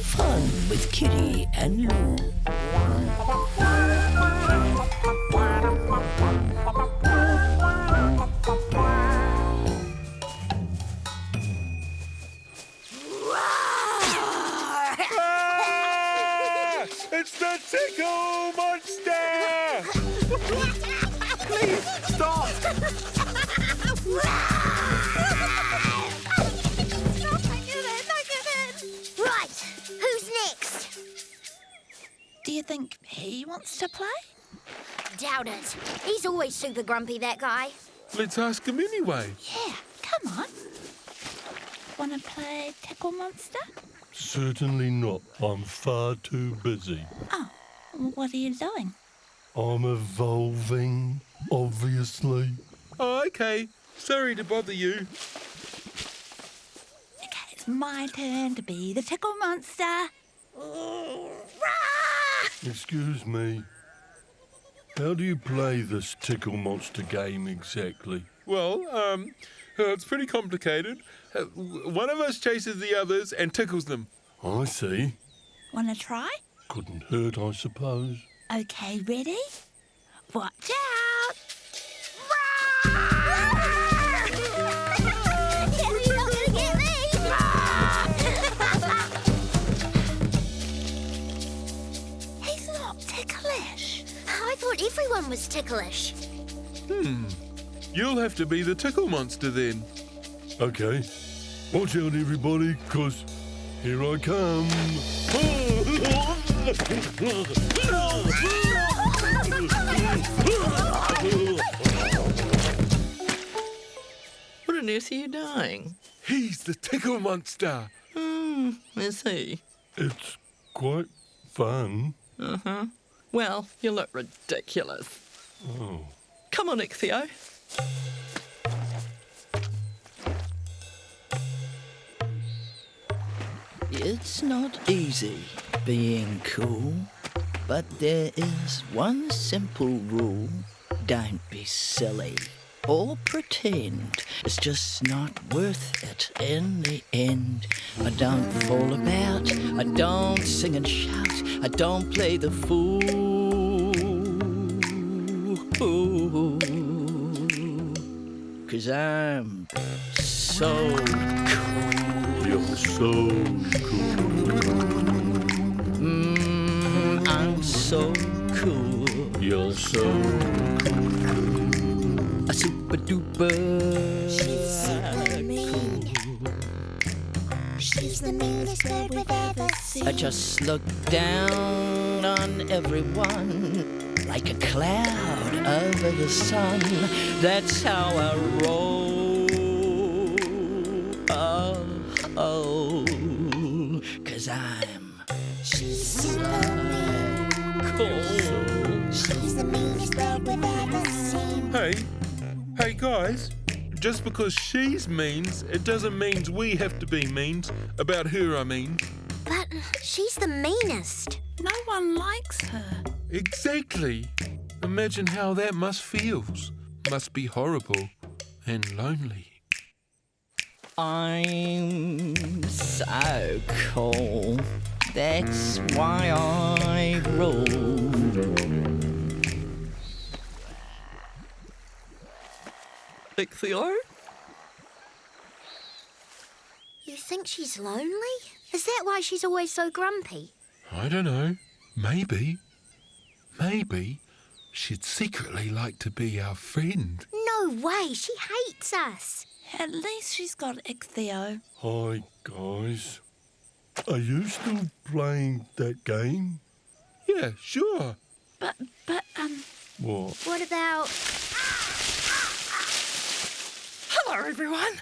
fun with Kitty and Lou. It's the Tickle Monster! Please, stop! Right, who's next? Do you think he wants to play? Doubt it. He's always super grumpy, that guy. Let's ask him anyway. Yeah, come on. Want to play Tickle Monster? Certainly not. I'm far too busy. Oh, what are you doing? I'm evolving, obviously. Oh, okay. Sorry to bother you. Okay, it's my turn to be the Tickle Monster. Excuse me. How do you play this Tickle Monster game exactly? Well, it's pretty complicated. One of us chases the others and tickles them. I see. Want to try? Couldn't hurt, I suppose. Okay, ready? Watch out! You're not gonna get me! He's not ticklish. I thought everyone was ticklish. You'll have to be the Tickle Monster then. Okay. Watch out, everybody, 'cause here I come. What on earth are you doing? He's the Tickle Monster. Is he? It's quite fun. Well, you look ridiculous. Oh. Come on, Ichthyo. It's not easy being cool, but there is one simple rule. Don't be silly or pretend. It's just not worth it in the end. I don't fall about, I don't sing and shout, I don't play the fool. 'Cause I'm so cool. You're so cool. I'm so cool. You're so A super duper. She's super mean. She's the meanest bird we've ever seen. I just look down on everyone like a cloud over the sun. That's how I roll. Oh, 'cause I'm She's super mean. cool. She's the meanest bird we've ever seen. Hey guys, just because she's means, it doesn't mean we have to be means about her, I mean. But she's the meanest. No one likes her. Exactly. Imagine how that must feel. Must be horrible and lonely. I'm so cool. That's why I roll. Ichthyo? You think she's lonely? Is that why she's always so grumpy? I don't know. Maybe she'd secretly like to be our friend. No way, she hates us. At least she's got Ichthyo. Hi, guys. Are you still playing that game? Yeah, sure. But, What? What about... Hello, everyone.